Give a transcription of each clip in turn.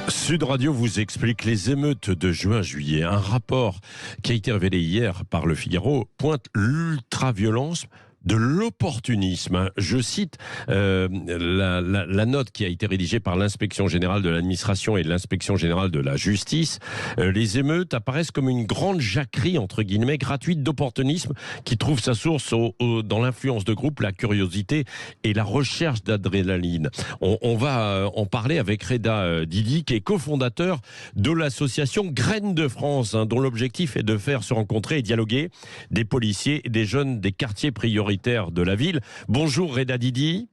Sud Radio vous explique les émeutes de juin-juillet. Un rapport qui a été révélé hier par Le Figaro pointe l'ultraviolence de l'opportunisme. Je cite la note qui a été rédigée par l'Inspection générale de l'administration et l'Inspection générale de la justice. Les émeutes apparaissent comme une grande jacquerie, entre guillemets, gratuite d'opportunisme qui trouve sa source dans l'influence de groupe, la curiosité et la recherche d'adrénaline. On va en parler avec Reda Didi, qui est cofondateur de l'association Graines de France, dont l'objectif est de faire se rencontrer et dialoguer des policiers et des jeunes des quartiers prioritaires de la ville. Bonjour Reda Didi.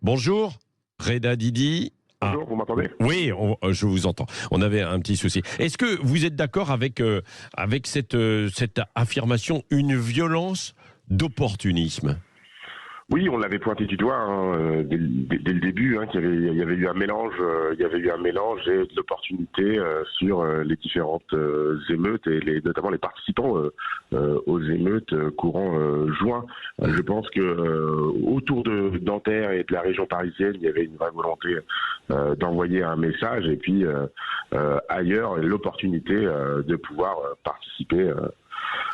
Bonjour Reda Didi. Bonjour, vous m'entendez ? Oui, je vous entends. On avait un petit souci. Est-ce que vous êtes d'accord avec cette affirmation, une violence d'opportunisme ? Oui, on l'avait pointé du doigt dès le début, qu'il y avait eu un mélange, et de l'opportunité sur les différentes émeutes et notamment les participants aux émeutes courant juin. Je pense que autour de Nanterre et de la région parisienne, il y avait une vraie volonté d'envoyer un message, et puis ailleurs, l'opportunité de pouvoir participer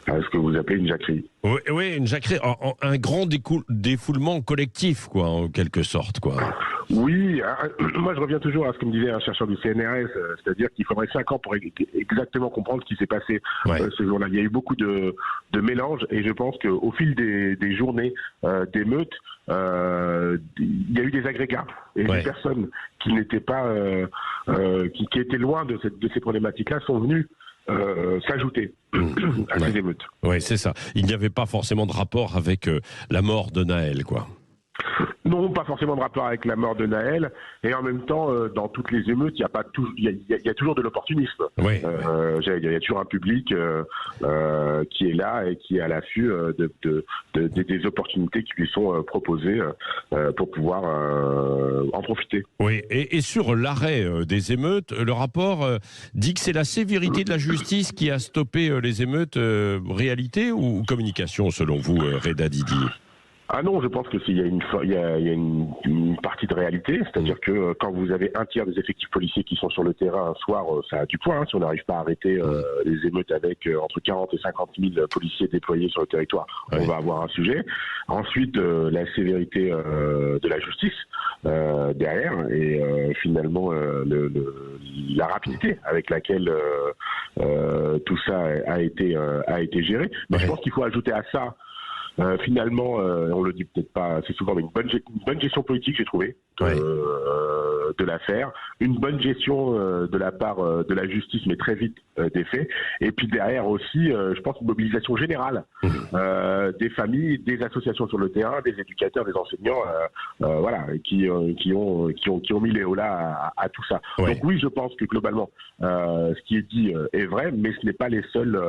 à ce que vous appelez une jacquerie. Oui, une jacquerie, un grand défoulement collectif, quoi, en quelque sorte, quoi. Oui, moi je reviens toujours à ce que me disait un chercheur du CNRS, c'est-à-dire qu'il faudrait 5 ans pour exactement comprendre ce qui s'est passé ce jour-là. Il y a eu beaucoup de mélanges, et je pense qu'au fil des journées d'émeutes, il y a eu des agrégats et des personnes qui n'étaient pas, qui étaient loin de ces problématiques-là sont venues s'ajouter à ces émeutes. Oui, c'est ça. Il n'y avait pas forcément de rapport avec la mort de Naël, quoi. Non, pas forcément de rapport avec la mort de Naël, et en même temps, dans toutes les émeutes, il y a toujours de l'opportunisme. Oui. Il y a toujours un public qui est là et qui est à l'affût des opportunités qui lui sont proposées pour pouvoir en profiter. Oui, et sur l'arrêt des émeutes, le rapport dit que c'est la sévérité de la justice qui a stoppé les émeutes. Réalité ou communication, selon vous, Reda Didi ? Ah non, je pense que il y a une partie de réalité, c'est-à-dire que quand vous avez un tiers des effectifs policiers qui sont sur le terrain un soir, ça a du poids. Si on n'arrive pas à arrêter les émeutes avec entre 40 et 50 000 policiers déployés sur le territoire, on va avoir un sujet. Ensuite, la sévérité de la justice derrière, et finalement la rapidité avec laquelle tout ça a été géré. Mais je pense qu'il faut ajouter à ça finalement, on le dit peut-être pas assez souvent, mais une bonne gestion politique, j'ai trouvé, de l'affaire, une bonne gestion de la part de la justice, mais très vite des faits, et puis derrière aussi, je pense, une mobilisation générale des familles, des associations sur le terrain, des éducateurs, des enseignants, qui ont mis les holà à tout ça. Donc oui, je pense que globalement, ce qui est dit est vrai, mais ce n'est pas les seuls.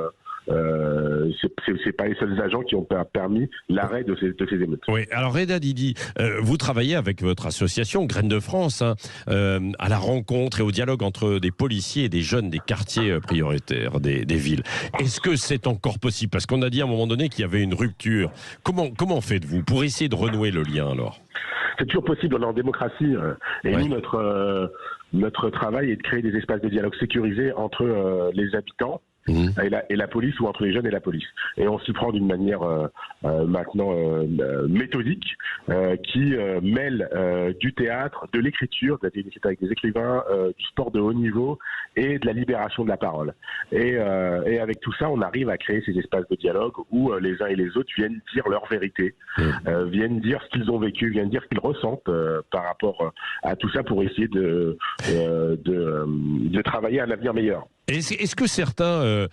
C'est pas les seuls agents qui ont permis l'arrêt de ces émeutes. Oui, alors Reda Didi, vous travaillez avec votre association Graines de France à la rencontre et au dialogue entre des policiers et des jeunes des quartiers prioritaires des villes. Est-ce que c'est encore possible ? Parce qu'on a dit à un moment donné qu'il y avait une rupture. Comment faites-vous pour essayer de renouer le lien alors ? C'est toujours possible, on est en démocratie, et nous, notre travail est de créer des espaces de dialogue sécurisés entre les habitants et la police, ou entre les jeunes et la police. Et on s'y prend d'une manière maintenant méthodique qui mêle du théâtre, de l'écriture, avec des écrivains, du sport de haut niveau et de la libération de la parole. Et avec tout ça, on arrive à créer ces espaces de dialogue où les uns et les autres viennent dire leur vérité, viennent dire ce qu'ils ont vécu, viennent dire ce qu'ils ressentent par rapport à tout ça pour essayer de travailler à un avenir meilleur. Est-ce que certains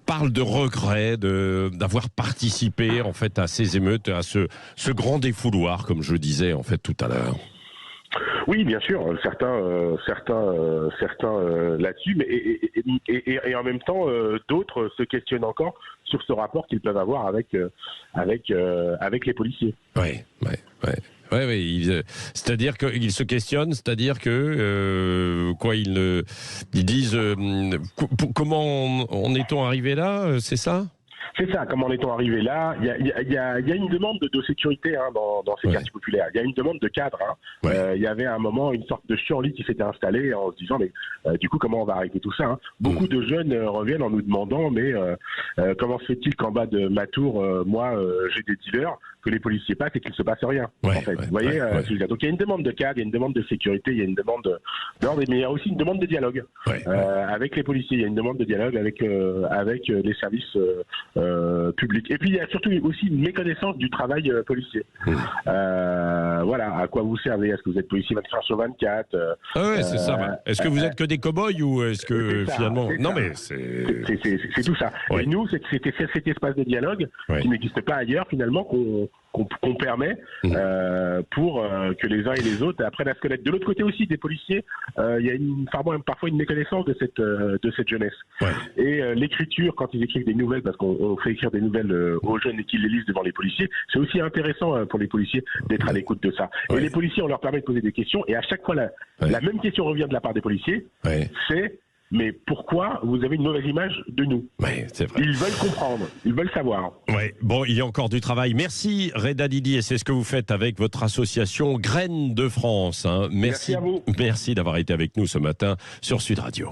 parlent de regret d'avoir participé en fait à ces émeutes, à ce grand défouloir, comme je disais en fait tout à l'heure? Oui, bien sûr, certains là-dessus, mais et en même temps, d'autres se questionnent encore sur ce rapport qu'ils peuvent avoir avec les policiers. Oui. C'est-à-dire qu'ils se questionnent, c'est-à-dire que ils disent comment en est-on arrivé là, c'est ça ? C'est ça, comment en est-on arrivé là? Il y a une demande de sécurité dans ces quartiers populaires. Il y a une demande de cadre. Il y avait à un moment une sorte de chienlit qui s'était installé en se disant, mais du coup, comment on va arrêter tout ça? Beaucoup de jeunes reviennent en nous demandant, mais comment se fait-il qu'en bas de ma tour, moi, j'ai des dealers, que les policiers passent et qu'il ne se passe rien, en fait. Vous voyez, donc il y a une demande de cadre, il y a une demande de sécurité, il y a une demande d'ordre, mais il y a aussi une demande de dialogue avec les policiers. Il y a une demande de dialogue avec les services publics. Et puis il y a surtout aussi une méconnaissance du travail policier. Voilà, à quoi vous servez? Est-ce que vous êtes policier 24 sur 24? C'est ça. Est-ce que vous êtes que des cow-boys ou est-ce que finalement... Non, mais c'est tout ça. Et nous, c'était cet espace de dialogue qui n'existe pas ailleurs, finalement, qu'on permet pour que les uns et les autres apprennent à se connaître. De l'autre côté aussi, des policiers, il y a parfois une méconnaissance de cette jeunesse. Et l'écriture, quand ils écrivent des nouvelles, parce qu'on fait écrire des nouvelles aux jeunes et qu'ils les lisent devant les policiers, c'est aussi intéressant pour les policiers d'être à l'écoute de ça. Et les policiers, on leur permet de poser des questions, et à chaque fois, la même question revient de la part des policiers, c'est: mais pourquoi vous avez une mauvaise image de nous? C'est vrai. Ils veulent comprendre, ils veulent savoir. Bon, il y a encore du travail. Merci Reda Didi, et c'est ce que vous faites avec votre association Graines de France. Merci à vous. Merci d'avoir été avec nous ce matin sur Sud Radio.